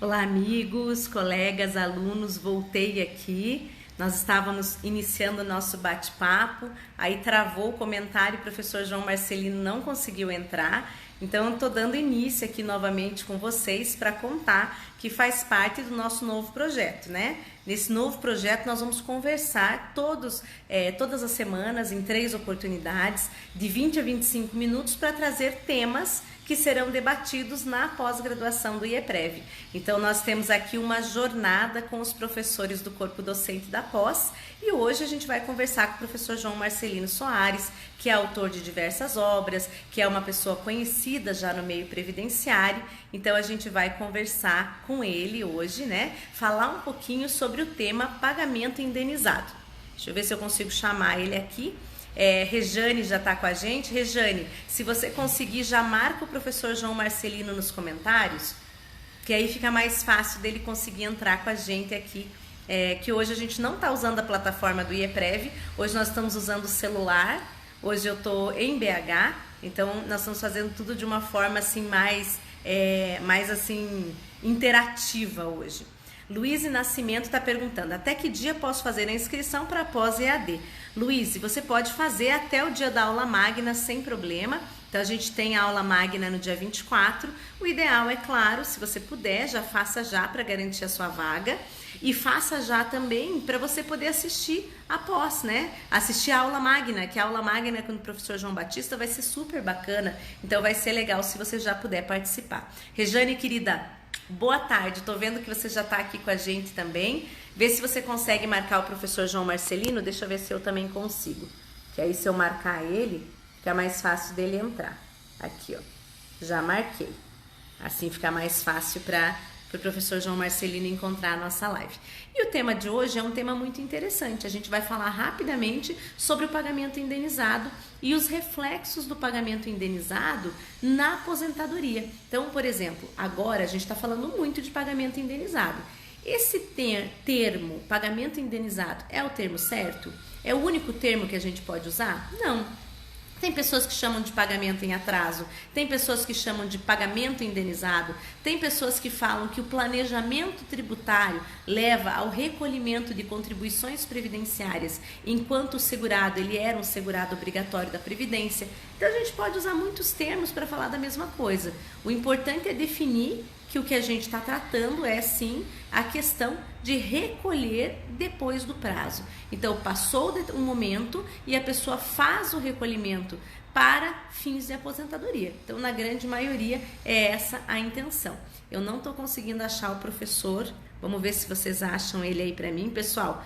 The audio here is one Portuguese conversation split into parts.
Olá, amigos, colegas, alunos, voltei aqui. Nós estávamos iniciando o nosso bate-papo, aí travou o comentário, o professor João Marcelino não conseguiu entrar, então eu estou dando início aqui novamente com vocês para contar que faz parte do nosso novo projeto, né? Nesse novo projeto nós vamos conversar todas as semanas, em 3 oportunidades, de 20 a 25 minutos para trazer temas que serão debatidos na pós-graduação do IEPREV. Então nós temos aqui uma jornada com os professores do corpo docente da pós e hoje a gente vai conversar com o professor João Marcelino Soares, que é autor de diversas obras, que é uma pessoa conhecida já no meio previdenciário. Então a gente vai conversar com ele hoje, né? Falar um pouquinho sobre o tema pagamento indenizado. Deixa eu ver se eu consigo chamar ele aqui. Rejane já está com a gente. Rejane, se você conseguir, já marca o professor João Marcelino nos comentários, que aí fica mais fácil dele conseguir entrar com a gente aqui, que hoje a gente não está usando a plataforma do IEPREV, hoje nós estamos usando o celular, hoje eu estou em BH, então nós estamos fazendo tudo de uma forma assim mais assim interativa hoje. Luiz Nascimento está perguntando, até que dia posso fazer a inscrição para pós-EAD? Luiz, você pode fazer até o dia da aula magna sem problema. Então a gente tem a aula magna no dia 24. O ideal é claro, se você puder, já faça já para garantir a sua vaga. E faça já também para você poder assistir a pós, né? Assistir a aula magna, que a aula magna com o professor João Batista vai ser super bacana. Então vai ser legal se você já puder participar. Rejane, querida, boa tarde, tô vendo que você já tá aqui com a gente também. Vê se você consegue marcar o professor João Marcelino, deixa eu ver se eu também consigo. Que aí se eu marcar ele, fica mais fácil dele entrar. Aqui, ó, já marquei. Assim fica mais fácil para o professor João Marcelino encontrar a nossa live. E o tema de hoje é um tema muito interessante. A gente vai falar rapidamente sobre o pagamento indenizado e os reflexos do pagamento indenizado na aposentadoria. Então, por exemplo, agora a gente está falando muito de pagamento indenizado. Esse termo, pagamento indenizado, é o termo certo? É o único termo que a gente pode usar? Não. Tem pessoas que chamam de pagamento em atraso, tem pessoas que chamam de pagamento indenizado, tem pessoas que falam que o planejamento tributário leva ao recolhimento de contribuições previdenciárias, enquanto o segurado ele era um segurado obrigatório da Previdência. Então a gente pode usar muitos termos para falar da mesma coisa. O importante é definir que o que a gente está tratando é sim a questão de recolher depois do prazo. Então passou um momento e a pessoa faz o recolhimento para fins de aposentadoria. Então na grande maioria é essa a intenção. Eu não estou conseguindo achar o professor, vamos ver se vocês acham ele aí para mim. Pessoal,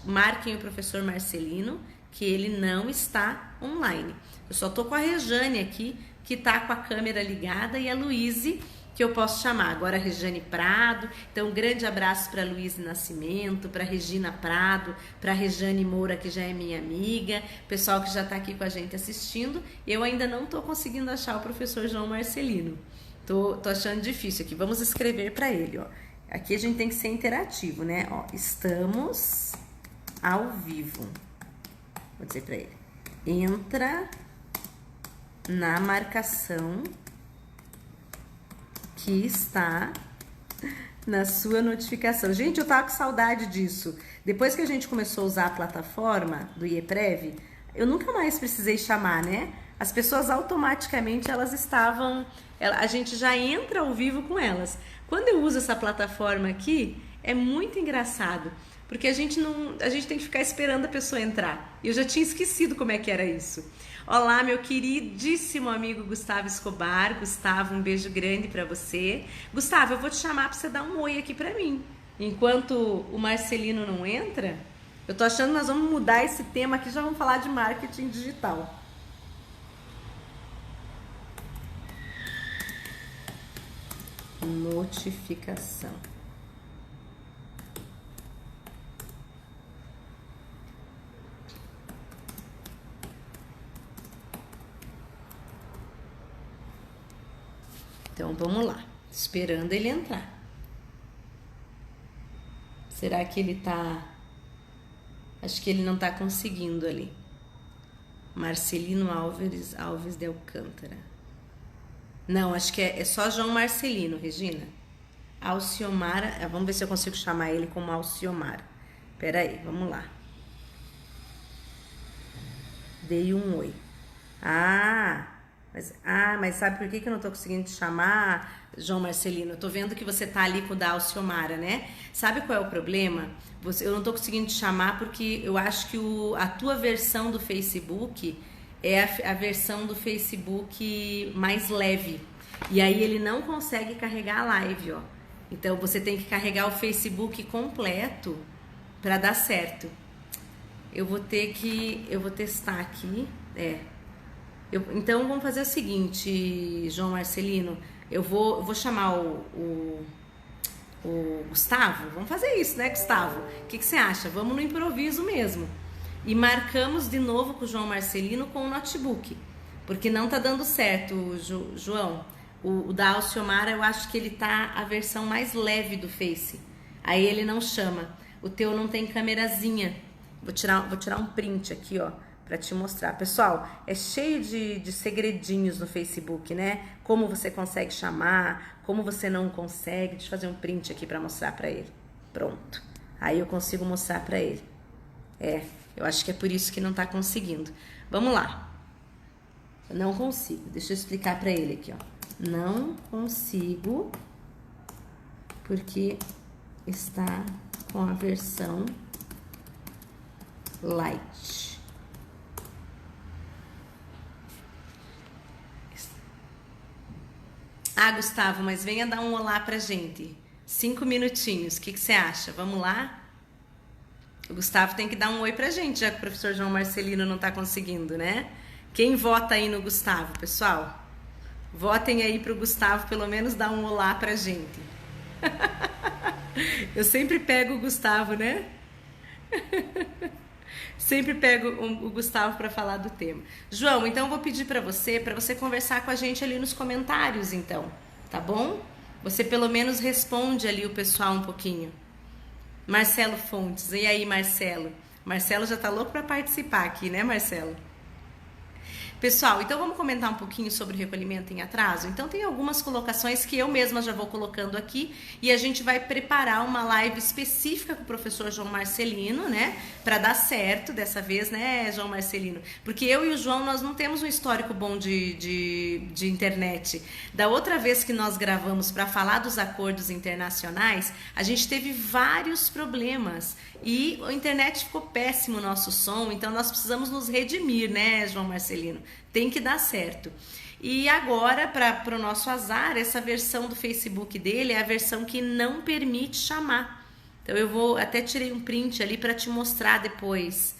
marquem o professor Marcelino, que ele não está online. Eu só estou com a Rejane aqui, que está com a câmera ligada, e a Luíse, que eu posso chamar agora, a Rejane Prado. Então um grande abraço para Luiz Nascimento, para Regina Prado, para Rejane Moura, que já é minha amiga, pessoal que já está aqui com a gente assistindo. Eu ainda não estou conseguindo achar o professor João Marcelino, tô achando difícil aqui. Vamos escrever para ele, ó. Aqui a gente tem que ser interativo, né? Ó, estamos ao vivo. Vou dizer para ele, entra na marcação que está na sua notificação. Gente, eu tava com saudade disso. Depois que a gente começou a usar a plataforma do IEPREV, eu nunca mais precisei chamar, né? As pessoas automaticamente, elas estavam... a gente já entra ao vivo com elas. Quando eu uso essa plataforma aqui, é muito engraçado, porque a gente tem que ficar esperando a pessoa entrar. Eu já tinha esquecido como é que era isso. Olá, meu queridíssimo amigo Gustavo Escobar. Gustavo, um beijo grande para você. Gustavo, eu vou te chamar para você dar um oi aqui para mim. Enquanto o Marcelino não entra, eu tô achando que nós vamos mudar esse tema aqui, já vamos falar de marketing digital. Notificação. Então vamos lá, esperando ele entrar. Será que ele tá... Acho que ele não tá conseguindo ali. Marcelino Alves de Alcântara. Não, acho que é só João Marcelino, Regina. Alciomara, vamos ver se eu consigo chamar ele como Alciomara. Pera aí, vamos lá. Dei um oi. Mas sabe por que eu não tô conseguindo te chamar, João Marcelino? Eu tô vendo que você tá ali com o da Alciomara, né? Sabe qual é o problema? Eu não tô conseguindo te chamar porque eu acho que a tua versão do Facebook é a versão do Facebook mais leve. E aí ele não consegue carregar a live, ó. Então você tem que carregar o Facebook completo para dar certo. Eu vou testar aqui. Então vamos fazer o seguinte, João Marcelino. Eu vou chamar o Gustavo. Vamos fazer isso, né, Gustavo? O que você acha? Vamos no improviso mesmo. E marcamos de novo com o João Marcelino com o notebook. Porque não tá dando certo, João. O da Alciomara, eu acho que ele tá a versão mais leve do Face. Aí ele não chama. O teu não tem câmerazinha. Vou tirar um print aqui, ó, pra te mostrar. Pessoal, é cheio de segredinhos no Facebook, né? Como você consegue chamar, como você não consegue. Deixa eu fazer um print aqui pra mostrar pra ele. Pronto. Aí eu consigo mostrar pra ele. Eu acho que é por isso que não tá conseguindo. Vamos lá. Eu não consigo. Deixa eu explicar pra ele aqui, ó. Não consigo porque está com a versão light. Gustavo, mas venha dar um olá pra gente. 5 minutinhos, o que você acha? Vamos lá? O Gustavo tem que dar um oi pra gente, já que o professor João Marcelino não tá conseguindo, né? Quem vota aí no Gustavo, pessoal? Votem aí pro Gustavo, pelo menos dar um olá pra gente. Eu sempre pego o Gustavo, né? Sempre pego o Gustavo para falar do tema. João, então eu vou pedir para você conversar com a gente ali nos comentários, então, tá bom? Você pelo menos responde ali o pessoal um pouquinho. Marcelo Fontes, e aí, Marcelo? Marcelo já tá louco para participar aqui, né, Marcelo? Pessoal, então vamos comentar um pouquinho sobre recolhimento em atraso? Então tem algumas colocações que eu mesma já vou colocando aqui e a gente vai preparar uma live específica com o professor João Marcelino, né? Para dar certo dessa vez, né, João Marcelino? Porque eu e o João, nós não temos um histórico bom de internet. Da outra vez que nós gravamos para falar dos acordos internacionais, a gente teve vários problemas e a internet ficou péssimo o nosso som, então nós precisamos nos redimir, né, João Marcelino? Tem que dar certo. E agora, para o nosso azar, essa versão do Facebook dele é a versão que não permite chamar. Então eu até tirei um print ali para te mostrar depois,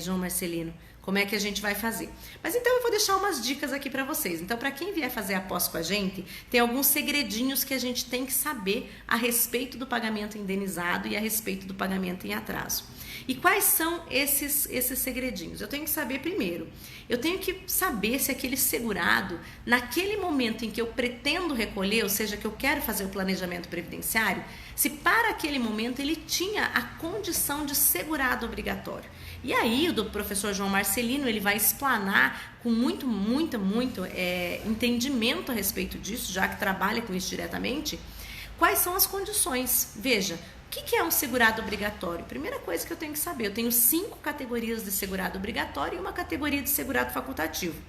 João Marcelino, como é que a gente vai fazer. Mas então eu vou deixar umas dicas aqui para vocês. Então, para quem vier fazer a pós com a gente, tem alguns segredinhos que a gente tem que saber a respeito do pagamento indenizado e a respeito do pagamento em atraso. E quais são esses segredinhos? Eu tenho que saber primeiro. Eu tenho que saber se aquele segurado, naquele momento em que eu pretendo recolher, ou seja, que eu quero fazer o planejamento previdenciário, se para aquele momento ele tinha a condição de segurado obrigatório. E aí o professor João Marcelino, ele vai explanar com muito entendimento a respeito disso, já que trabalha com isso diretamente, quais são as condições. Veja, o que é um segurado obrigatório? Primeira coisa que eu tenho que saber, eu tenho 5 categorias de segurado obrigatório e uma categoria de segurado facultativo.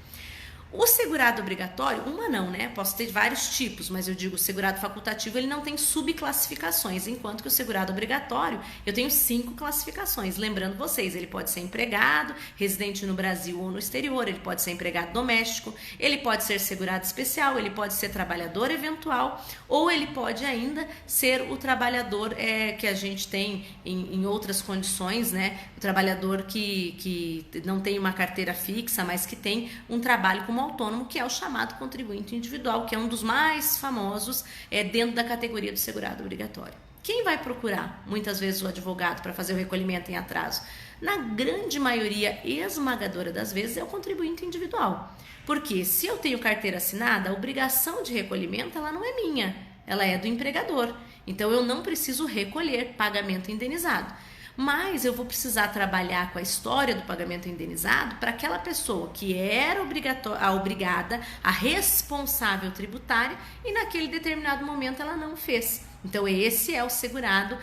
O segurado obrigatório, uma não, né? Posso ter vários tipos, mas eu digo o segurado facultativo, ele não tem subclassificações, enquanto que o segurado obrigatório, eu tenho 5 classificações. Lembrando vocês, ele pode ser empregado, residente no Brasil ou no exterior, ele pode ser empregado doméstico, ele pode ser segurado especial, ele pode ser trabalhador eventual, ou ele pode ainda ser o trabalhador que a gente tem em outras condições, né? O trabalhador que não tem uma carteira fixa, mas que tem um trabalho como autônomo, que é o chamado contribuinte individual, que é um dos mais famosos dentro da categoria do segurado obrigatório. Quem vai procurar, muitas vezes, o advogado para fazer o recolhimento em atraso? Na grande maioria esmagadora das vezes é o contribuinte individual. Porque se eu tenho carteira assinada, a obrigação de recolhimento ela não é minha, ela é do empregador. Então eu não preciso recolher pagamento indenizado. Mas eu vou precisar trabalhar com a história do pagamento indenizado para aquela pessoa que era obrigada, a responsável tributária, e naquele determinado momento ela não fez. Então, esse é o segurado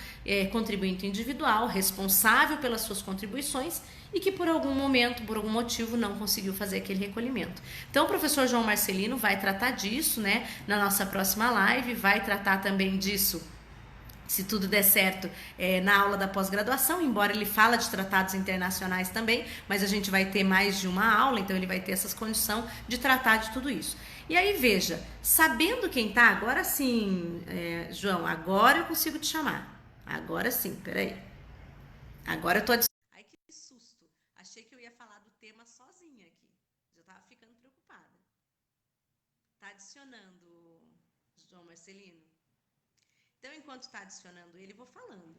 contribuinte individual, responsável pelas suas contribuições e que por algum momento, por algum motivo, não conseguiu fazer aquele recolhimento. Então, o professor João Marcelino vai tratar disso, né, na nossa próxima live, vai tratar também disso, se tudo der certo, na aula da pós-graduação, embora ele fala de tratados internacionais também, mas a gente vai ter mais de uma aula, então ele vai ter essa condição de tratar de tudo isso. E aí, veja, sabendo quem tá, agora sim, João, agora eu consigo te chamar. Agora sim, peraí. Agora eu tô adicionando. Ai, que susto. Achei que eu ia falar do tema sozinha aqui. Já tava ficando preocupada. Tá adicionando, João Marcelino? Então, enquanto está adicionando ele, vou falando.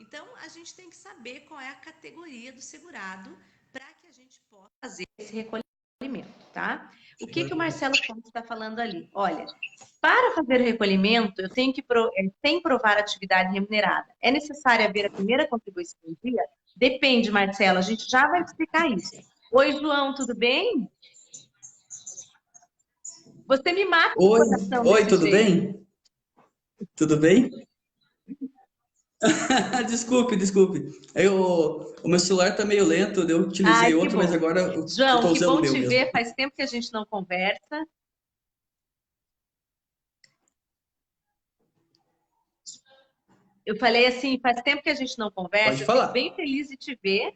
Então, a gente tem que saber qual é a categoria do segurado para que a gente possa fazer esse recolhimento, tá? O que o Marcelo Pontes está falando ali? Olha, para fazer o recolhimento, eu tenho que sem provar atividade remunerada. É necessário haver a primeira contribuição do dia? Depende, Marcelo, a gente já vai explicar isso. Oi, João, tudo bem? Você me mata a coração Oi, desse tudo jeito. bem? Tudo bem? Desculpe. O meu celular tá meio lento, eu Ai, utilizei que outro, mas bom. agora eu João, tô que usando o bom meu te mesmo. ver. Faz tempo que a gente não conversa. Eu falei assim, faz tempo que a gente não conversa. Pode Eu fico falar. bem feliz de te ver.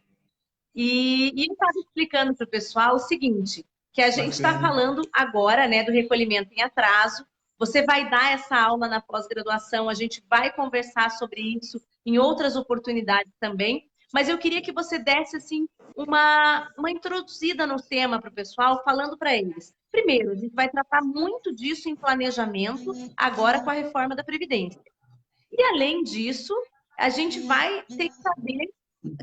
E eu estava explicando para o pessoal o seguinte, que a gente está Bacana. falando agora, né, do recolhimento em atraso. Você vai dar essa aula na pós-graduação, a gente vai conversar sobre isso em outras oportunidades também. Mas eu queria que você desse assim uma introduzida no tema para o pessoal, falando para eles. Primeiro, a gente vai tratar muito disso em planejamento agora com a reforma da Previdência. E além disso, a gente vai ter que saber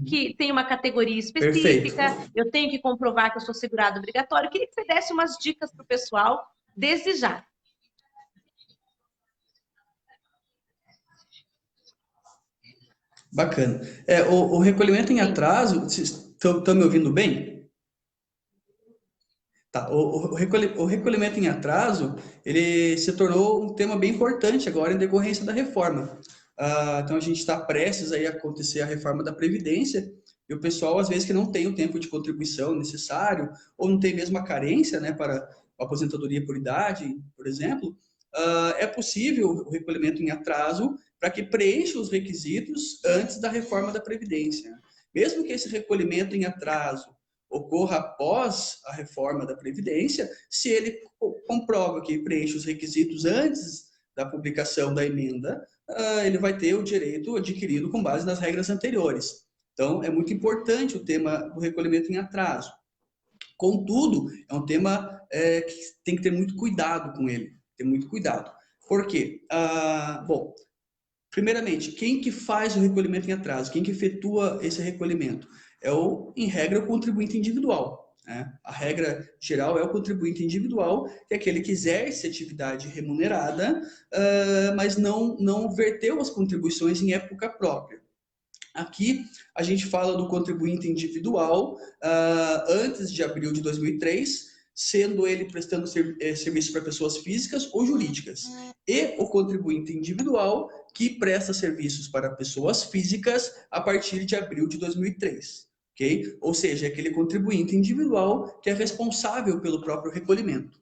que tem uma categoria Perfeito. específica, eu tenho que comprovar que eu sou segurado obrigatório. Eu queria que você desse umas dicas para o pessoal desde já. Bacana. O recolhimento em Sim, atraso, vocês estão me ouvindo bem? Tá. O recolhimento em atraso, ele se tornou um tema bem importante agora em decorrência da reforma. Então, a gente está prestes aí a acontecer a reforma da Previdência e o pessoal, às vezes, que não tem o tempo de contribuição necessário ou não tem mesmo a carência, né, para a aposentadoria por idade, por exemplo, é possível o recolhimento em atraso para que preencha os requisitos antes da reforma da Previdência. Mesmo que esse recolhimento em atraso ocorra após a reforma da Previdência, se ele comprova que preenche os requisitos antes da publicação da emenda, ele vai ter o direito adquirido com base nas regras anteriores. Então, é muito importante o tema do recolhimento em atraso. Contudo, é um tema que tem que ter muito cuidado com ele, ter muito cuidado. Por quê? Bom, primeiramente, quem que faz o recolhimento em atraso? Quem que efetua esse recolhimento? Em regra, o contribuinte individual. Né? A regra geral é o contribuinte individual, que é aquele que exerce atividade remunerada, mas não verteu as contribuições em época própria. Aqui a gente fala do contribuinte individual antes de abril de 2003, sendo ele prestando serviço para pessoas físicas ou jurídicas. E o contribuinte individual que presta serviços para pessoas físicas a partir de abril de 2003. Okay? Ou seja, é aquele contribuinte individual que é responsável pelo próprio recolhimento.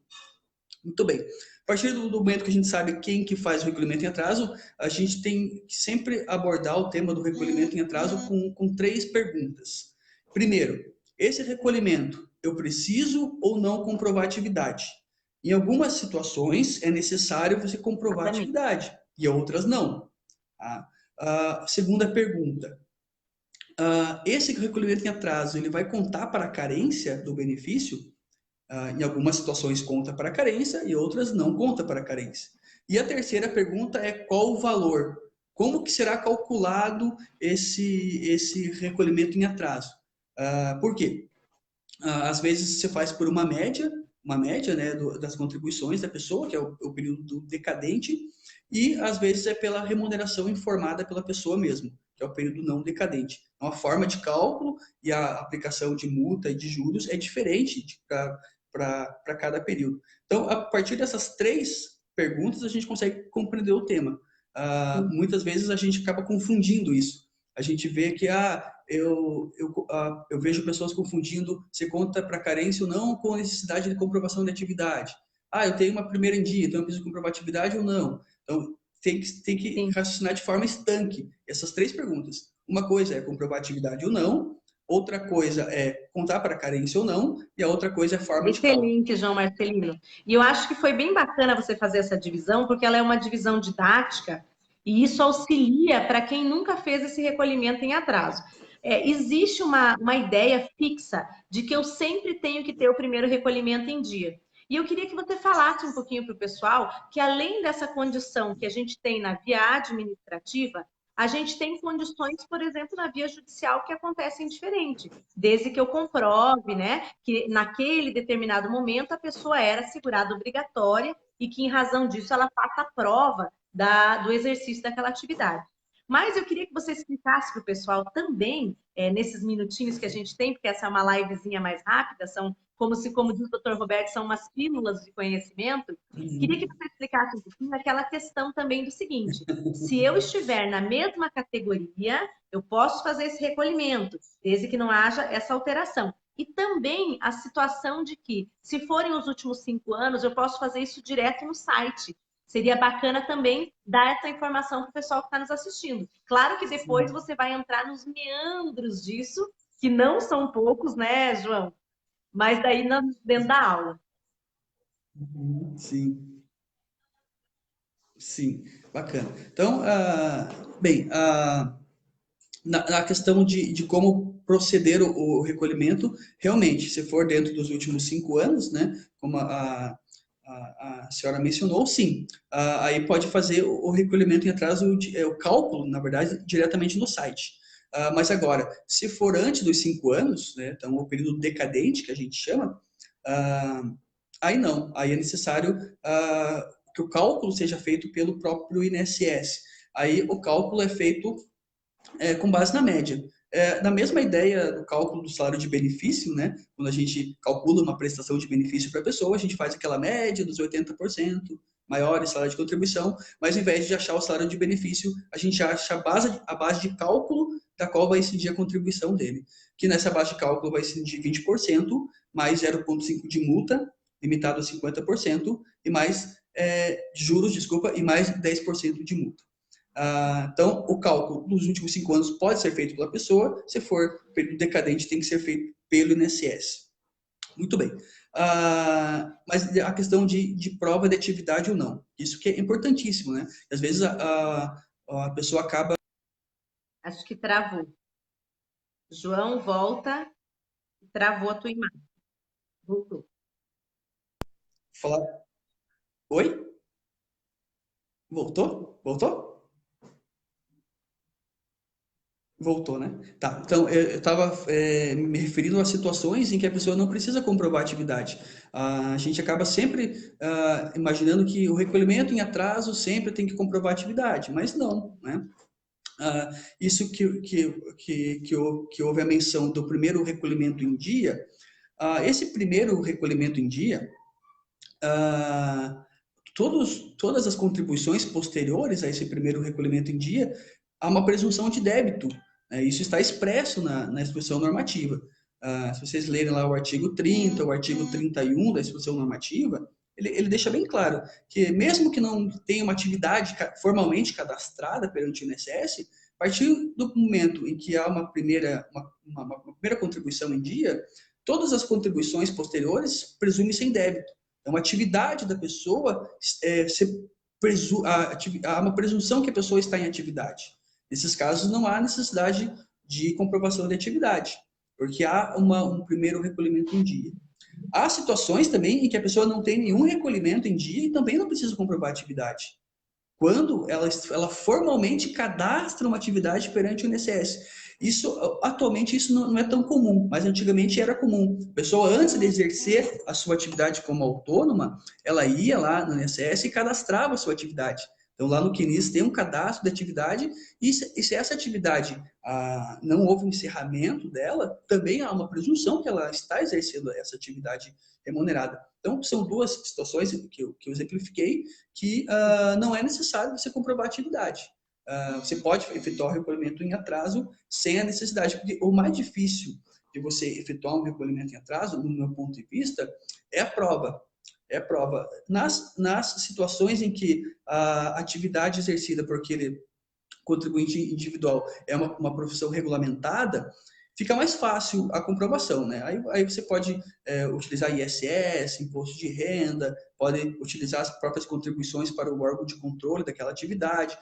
Muito bem. A partir do momento que a gente sabe quem que faz o recolhimento em atraso, a gente tem que sempre abordar o tema do recolhimento em atraso com três perguntas. Primeiro, esse recolhimento, eu preciso ou não comprovar atividade? Em algumas situações, é necessário você comprovar exatamente. atividade, e outras não. Segunda pergunta, esse recolhimento em atraso, ele vai contar para a carência do benefício? Em algumas situações conta para carência e outras não conta para carência. E a terceira pergunta é qual o valor? Como que será calculado esse recolhimento em atraso? Por quê? Às vezes você faz por uma média né, das contribuições da pessoa, que é o período decadente, e às vezes é pela remuneração informada pela pessoa mesmo, que é o período não decadente. Então, a forma de cálculo e a aplicação de multa e de juros é diferente para cada período. Então, a partir dessas três perguntas, a gente consegue compreender o tema. muitas vezes a gente acaba confundindo isso. A gente vê que eu vejo pessoas confundindo se conta para carência ou não com necessidade de comprovação de atividade. Eu tenho uma primeira em dia, então eu preciso comprovar atividade ou não? Então, tem que Sim. raciocinar de forma estanque essas três perguntas. Uma coisa é comprovar atividade ou não, outra coisa é contar para carência ou não, e a outra coisa é forma de cálculo. Excelente, João Marcelino. E eu acho que foi bem bacana você fazer essa divisão, porque ela é uma divisão didática e isso auxilia para quem nunca fez esse recolhimento em atraso. Existe uma ideia fixa de que eu sempre tenho que ter o primeiro recolhimento em dia. E eu queria que você falasse um pouquinho para o pessoal que, além dessa condição que a gente tem na via administrativa, a gente tem condições, por exemplo, na via judicial que acontecem diferente, desde que eu comprove, né, que naquele determinado momento a pessoa era segurada obrigatória e que, em razão disso, ela faça a prova do exercício daquela atividade. Mas eu queria que você explicasse para o pessoal também, nesses minutinhos que a gente tem, porque essa é uma livezinha mais rápida, são como diz o Dr. Roberto, são umas pílulas de conhecimento. Queria que você explicasse um pouquinho aquela questão também do seguinte: se eu estiver na mesma categoria, eu posso fazer esse recolhimento, desde que não haja essa alteração. E também a situação de que, se forem os últimos 5 anos, eu posso fazer isso direto no site. Seria bacana também dar essa informação para o pessoal que está nos assistindo. Claro que depois você vai entrar nos meandros disso, que não são poucos, né, João? Mas daí dentro da aula. Sim, sim, bacana. Então, bem, na questão de como proceder o recolhimento, realmente, se for dentro dos últimos 5 anos, né, como a senhora mencionou, sim, aí pode fazer o recolhimento em atraso, o cálculo, na verdade, diretamente no site. Mas agora, se for antes dos 5 anos, né, então o período decadente, que a gente chama, aí não, aí é necessário que o cálculo seja feito pelo próprio INSS. Aí o cálculo é feito com base na média. Na mesma ideia do cálculo do salário de benefício, né? Quando a gente calcula uma prestação de benefício para a pessoa, a gente faz aquela média dos 80%, maiores salário de contribuição, mas ao invés de achar o salário de benefício, a gente acha a base de cálculo da qual vai incidir a contribuição dele. Que nessa base de cálculo vai incidir 20%, mais 0,5% de multa, limitado a 50%, e mais juros, desculpa, e mais 10% de multa. Então, o cálculo dos últimos 5 anos pode ser feito pela pessoa, se for período decadente, tem que ser feito pelo INSS. Muito bem. Mas a questão de prova de atividade ou não, isso que é importantíssimo, né? Às vezes a pessoa acaba... Acho que travou. João, volta. Travou a tua imagem. Voltou. Falar... Oi? Voltou? Voltou? Voltou, né? Tá, então eu estava me referindo a situações em que a pessoa não precisa comprovar a atividade. A gente acaba sempre imaginando que o recolhimento em atraso sempre tem que comprovar a atividade, mas não, né? Isso que houve a menção do primeiro recolhimento em dia, esse primeiro recolhimento em dia, todas as contribuições posteriores a esse primeiro recolhimento em dia, há uma presunção de débito. Isso está expresso na exposição normativa. Se vocês lerem lá o artigo 30, o artigo 31 da exposição normativa, ele deixa bem claro que mesmo que não tenha uma atividade formalmente cadastrada perante o INSS, a partir do momento em que há uma primeira contribuição em dia, todas as contribuições posteriores presumem-se em débito. Então, a atividade da pessoa, há uma presunção que a pessoa está em atividade. Nesses casos, não há necessidade de comprovação de atividade, porque há um primeiro recolhimento em dia. Há situações também em que a pessoa não tem nenhum recolhimento em dia e também não precisa comprovar a atividade. Quando ela formalmente cadastra uma atividade perante o INSS. Atualmente, isso não é tão comum, mas antigamente era comum. A pessoa, antes de exercer a sua atividade como autônoma, ela ia lá no INSS e cadastrava a sua atividade. Então, lá no CNIS tem um cadastro de atividade e se essa atividade não houve um encerramento dela, também há uma presunção que ela está exercendo essa atividade remunerada. Então, são duas situações que eu exemplifiquei que não é necessário você comprovar a atividade. Você pode efetuar o recolhimento em atraso sem a necessidade, porque o mais difícil de você efetuar um recolhimento em atraso, no meu ponto de vista, é a prova. É a prova. Nas situações em que a atividade exercida por aquele contribuinte individual é uma profissão regulamentada, fica mais fácil a comprovação, né? Aí você pode utilizar ISS, imposto de renda, pode utilizar as próprias contribuições para o órgão de controle daquela atividade.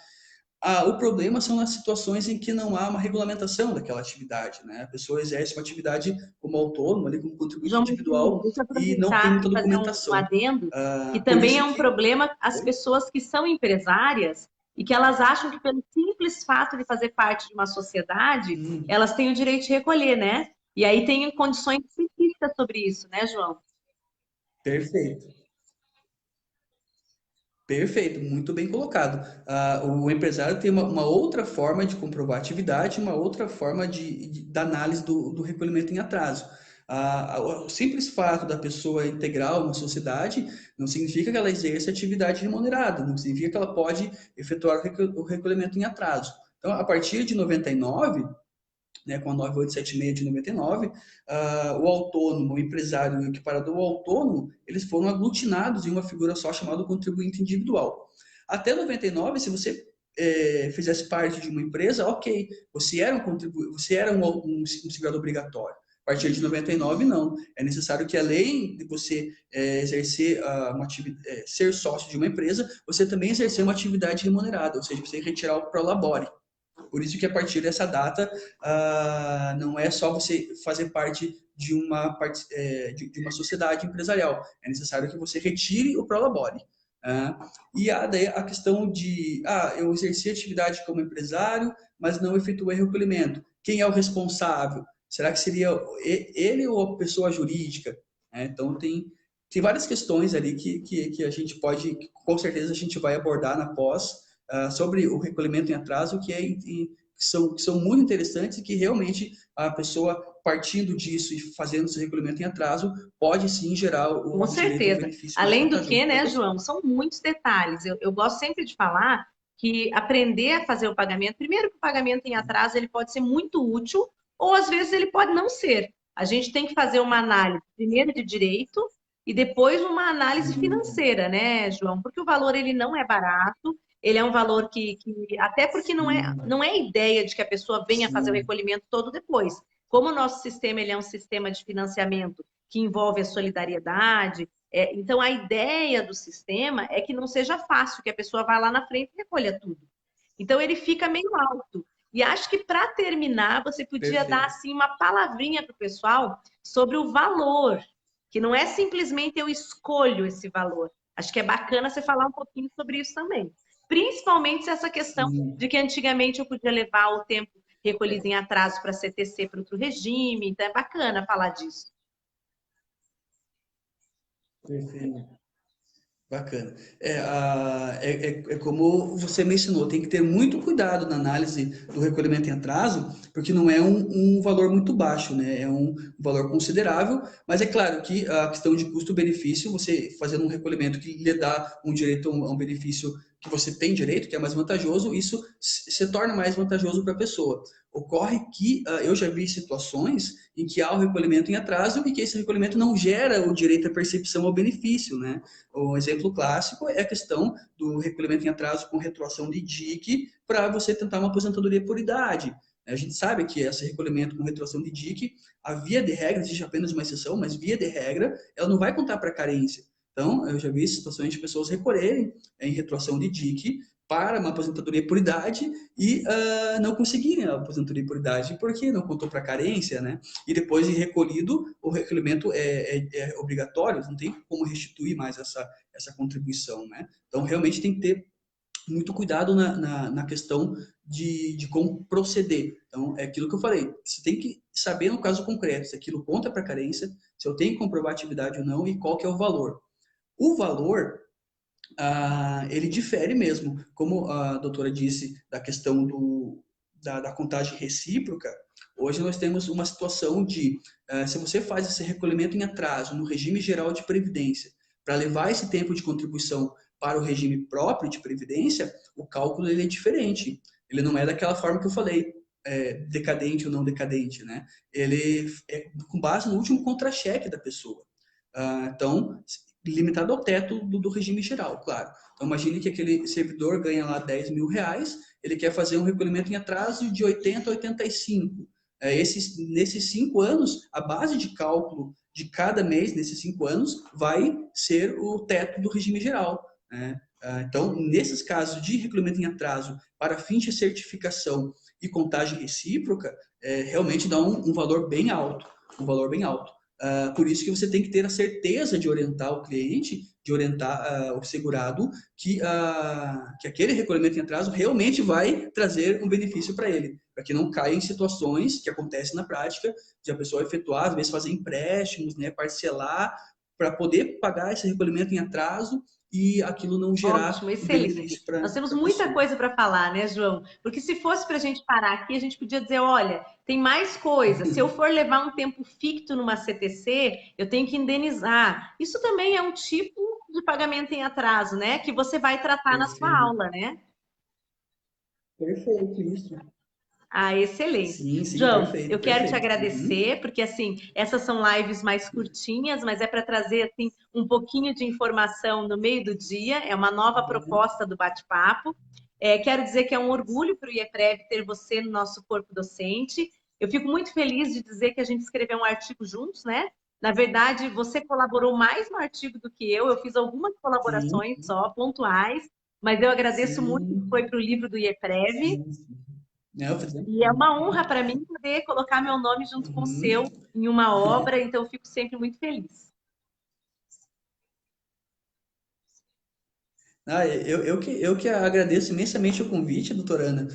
O problema são as situações em que não há uma regulamentação daquela atividade, né? A pessoa exerce uma atividade como autônomo, ali, como contribuinte João, individual deixa eu e não tem aproveitar muita e fazer um documentação. adendo, que Por também é isso um que... problema as Oi? pessoas que são empresárias e que elas acham que pelo simples fato de fazer parte de uma sociedade, elas têm o direito de recolher, né? E aí tem condições específicas sobre isso, né, João? Perfeito. Perfeito, muito bem colocado. O empresário tem uma outra forma de comprovar a atividade, uma outra forma da análise do recolhimento em atraso. O simples fato da pessoa integrar uma sociedade não significa que ela exerça atividade remunerada, não significa que ela pode efetuar o recolhimento em atraso. Então, a partir de 99, né, com a 9876 de 99, o autônomo, o empresário e o equiparador autônomo, eles foram aglutinados em uma figura só chamada contribuinte individual. Até 99, se você fizesse parte de uma empresa, ok, você era um segurado obrigatório. A partir de 99, não. É necessário que, além de você exercer ser sócio de uma empresa, você também exercer uma atividade remunerada, ou seja, você retirar o prolabore. Por isso que a partir dessa data não é só você fazer parte de uma sociedade empresarial, é necessário que você retire o prolabore. E daí a questão de, eu exerci atividade como empresário, mas não efetuei recolhimento. Quem é o responsável? Será que seria ele ou a pessoa jurídica? Então tem várias questões ali que a gente pode, com certeza a gente vai abordar na pós, sobre o recolhimento em atraso, que são muito interessantes e que realmente a pessoa, partindo disso e fazendo esse recolhimento em atraso, pode sim gerar Com o direito ao certeza. benefício mais Além do vantajoso que, para a né, pessoa. João, são muitos detalhes. Eu gosto sempre de falar que aprender a fazer o pagamento, primeiro que o pagamento em atraso ele pode ser muito útil, ou às vezes ele pode não ser. A gente tem que fazer uma análise primeiro de direito e depois uma análise financeira, né, João? Porque o valor ele não é barato, ele é um valor que até porque não é ideia de que a pessoa venha fazer o Sim, recolhimento todo depois. Como o nosso sistema ele é um sistema de financiamento que envolve a solidariedade. Então, a ideia do sistema é que não seja fácil, que a pessoa vá lá na frente e recolha tudo. Então, ele fica meio alto. E acho que, para terminar, você podia dar perfeito. assim, uma palavrinha para o pessoal sobre o valor, que não é simplesmente eu escolho esse valor. Acho que é bacana você falar um pouquinho sobre isso também. Principalmente se essa questão Sim, de que antigamente eu podia levar o tempo recolhido em atraso para CTC para outro regime. Então, é bacana falar disso. perfeito. Bacana. É como você mencionou, tem que ter muito cuidado na análise do recolhimento em atraso, porque não é um valor muito baixo, né? É um valor considerável, mas é claro que a questão de custo-benefício, você fazendo um recolhimento que lhe dá um direito a um benefício que você tem direito, que é mais vantajoso, isso se torna mais vantajoso para a pessoa. Ocorre que eu já vi situações em que há o recolhimento em atraso e que esse recolhimento não gera o direito à percepção ao benefício, né? Um exemplo clássico é a questão do recolhimento em atraso com retroação de DIC para você tentar uma aposentadoria por idade. A gente sabe que esse recolhimento com retroação de DIC, a via de regra, existe apenas uma exceção, mas via de regra, ela não vai contar para carência. Então, eu já vi situações de pessoas recolherem em retroação de DIC para uma aposentadoria por idade e não conseguirem a aposentadoria por idade porque não contou para carência, né? E depois de recolhido, o recolhimento é obrigatório, não tem como restituir mais essa contribuição, né? Então, realmente tem que ter muito cuidado na questão de como proceder. Então, é aquilo que eu falei, você tem que saber no caso concreto se aquilo conta para carência, se eu tenho que comprovar atividade ou não e qual que é o valor. O valor ele difere mesmo. Como a doutora disse, da questão da contagem recíproca, hoje nós temos uma situação de, se você faz esse recolhimento em atraso no regime geral de previdência, para levar esse tempo de contribuição para o regime próprio de previdência, o cálculo ele é diferente. Ele não é daquela forma que eu falei, decadente ou não decadente, né? Ele é com base no último contra-cheque da pessoa. Então, limitado ao teto do regime geral, claro. Então, imagine que aquele servidor ganha lá R$ 10.000, ele quer fazer um recolhimento em atraso de 80 a 85. Nesses 5 anos, a base de cálculo de cada mês, nesses 5 anos, vai ser o teto do regime geral, né? Então, nesses casos de recolhimento em atraso para fins de certificação e contagem recíproca, realmente dá um valor bem alto, um valor bem alto. Por isso que você tem que ter a certeza de orientar o cliente, de orientar o segurado, que aquele recolhimento em atraso realmente vai trazer um benefício para ele, para que não caia em situações que acontecem na prática, de a pessoa efetuar, às vezes fazer empréstimos, né, parcelar, para poder pagar esse recolhimento em atraso e aquilo não gerar Ótimo, um excelente. benefício para Nós temos a muita pessoa. coisa para falar, né, João? Porque se fosse para a gente parar aqui, a gente podia dizer, olha, tem mais coisa. Se eu for levar um tempo ficto numa CTC, eu tenho que indenizar. Isso também é um tipo de pagamento em atraso, né? Que você vai tratar na sua Perfeito. aula, né? Perfeito, isso. Ah, excelente. Sim, sim, João, perfeito, eu quero te perfeito. Uhum. agradecer, porque assim, essas são lives mais curtinhas, mas é para trazer assim um pouquinho de informação no meio do dia. É uma nova proposta do bate-papo. Quero dizer que é um orgulho para o IEPREV ter você no nosso corpo docente. Eu fico muito feliz de dizer que a gente escreveu um artigo juntos, né? Na verdade, você colaborou mais no artigo do que eu. Eu fiz algumas Sim, colaborações só, pontuais, mas eu agradeço muito que sim, foi para o livro do IEPREV. sim, sim. Não, fazemos. E é uma honra para mim poder colocar meu nome junto com o Uhum. seu em uma obra, então eu fico sempre muito feliz. Eu que agradeço imensamente o convite, doutora Ana,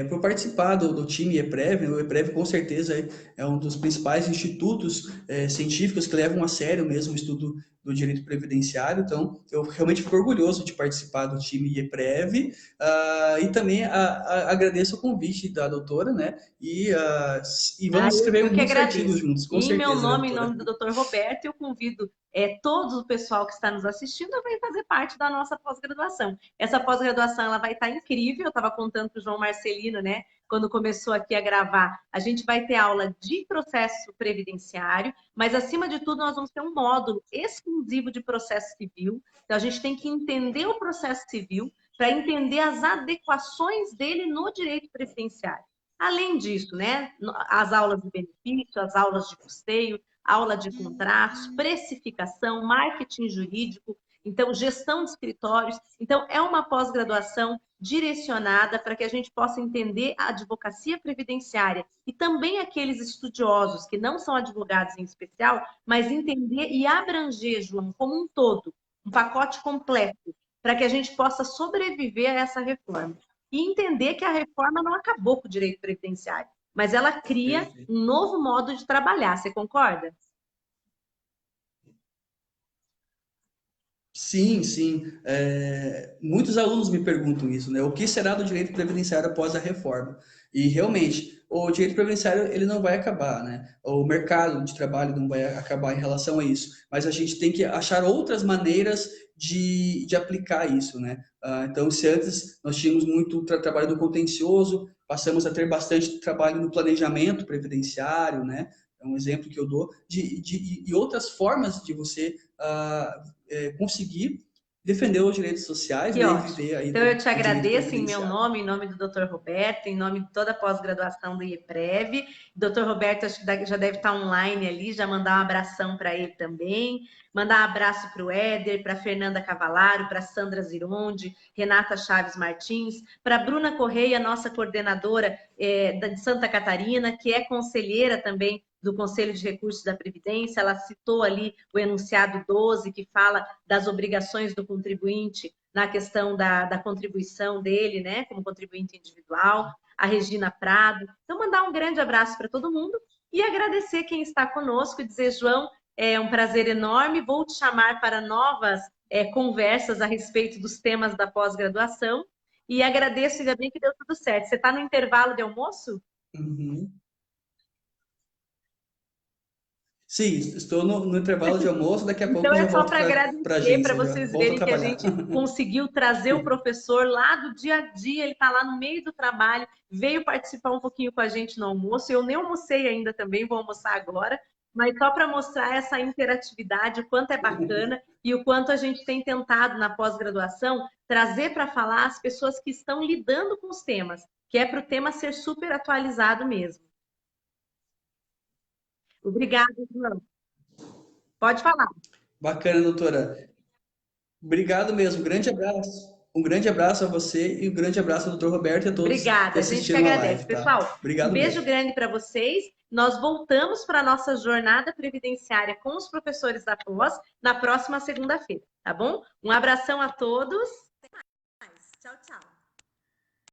por participar do time EPREV. O EPREV, com certeza, é um dos principais institutos científicos que levam a sério mesmo o estudo do direito previdenciário. Então, eu realmente fico orgulhoso de participar do time EPREV, e também agradeço o convite da doutora, né? E Ah, vamos eu escrever que muitos artigos agradeço. juntos, com E em meu certeza, né, nome, em doutora? nome do Dr. Roberto, eu convido todo o pessoal que está nos assistindo a vir fazer parte da nossa pós-graduação. Essa pós-graduação ela vai estar incrível. Eu estava contando para o João Marcelino, né? Quando começou aqui a gravar, a gente vai ter aula de processo previdenciário, mas acima de tudo nós vamos ter um módulo exclusivo de processo civil. Então a gente tem que entender o processo civil para entender as adequações dele no direito previdenciário. Além disso, né, as aulas de benefício, as aulas de custeio, aula de contratos, precificação, marketing jurídico, então gestão de escritórios. Então é uma pós-graduação direcionada para que a gente possa entender a advocacia previdenciária e também aqueles estudiosos que não são advogados em especial, mas entender e abranger, João, como um todo, um pacote completo, para que a gente possa sobreviver a essa reforma e entender que a reforma não acabou com o direito previdenciário, mas ela cria Perfeito. um novo modo de trabalhar. Você concorda? Sim, sim. Muitos alunos me perguntam isso, né? O que será do direito previdenciário após a reforma? E realmente, o direito previdenciário ele não vai acabar, né? O mercado de trabalho não vai acabar em relação a isso. Mas a gente tem que achar outras maneiras de aplicar isso, né? Então, se antes nós tínhamos muito trabalho do contencioso, passamos a ter bastante trabalho no planejamento previdenciário, né? É um exemplo que eu dou e outras formas de você conseguir defender os direitos sociais, Que né, e ótimo. viver aí Então, eu te do direito agradeço em meu previdenciário. nome, em nome do Dr. Roberto, em nome de toda a pós-graduação do IEPREV. Dr. Roberto, acho que já deve estar online ali, já mandar um abração para ele também. Mandar um abraço para o Éder, para Fernanda Cavalaro, para Sandra Zironde, Renata Chaves Martins, para Bruna Correia, nossa coordenadora de Santa Catarina, que é conselheira também do Conselho de Recursos da Previdência. Ela citou ali o enunciado 12, que fala das obrigações do contribuinte na questão da contribuição dele, né, como contribuinte individual, a Regina Prado. Então, mandar um grande abraço para todo mundo e agradecer quem está conosco e dizer, João, é um prazer enorme, vou te chamar para novas conversas a respeito dos temas da pós-graduação. E agradeço, ainda bem que deu tudo certo. Você está no intervalo de almoço? Uhum. Sim, estou no intervalo de almoço, daqui a pouco Então eu já é só volto para para a agradecer, para agência, já vocês volto a verem que a trabalhar. gente conseguiu trazer o professor lá do dia a dia, ele está lá no meio do trabalho, veio participar um pouquinho com a gente no almoço. Eu nem almocei ainda também, vou almoçar agora, mas só para mostrar essa interatividade, o quanto é bacana e o quanto a gente tem tentado na pós-graduação trazer para falar as pessoas que estão lidando com os temas, que é para o tema ser super atualizado mesmo. Obrigada, João. Pode falar. Bacana, doutora. Obrigado mesmo. Grande abraço. Um grande abraço a você e um grande abraço ao doutor Roberto e a todos que Obrigada, a gente que assistiram a agradece. live, tá? Pessoal, um Obrigado beijo mesmo. grande para vocês. Nós voltamos para a nossa jornada previdenciária com os professores da pós na próxima segunda-feira, tá bom? Um abração a todos.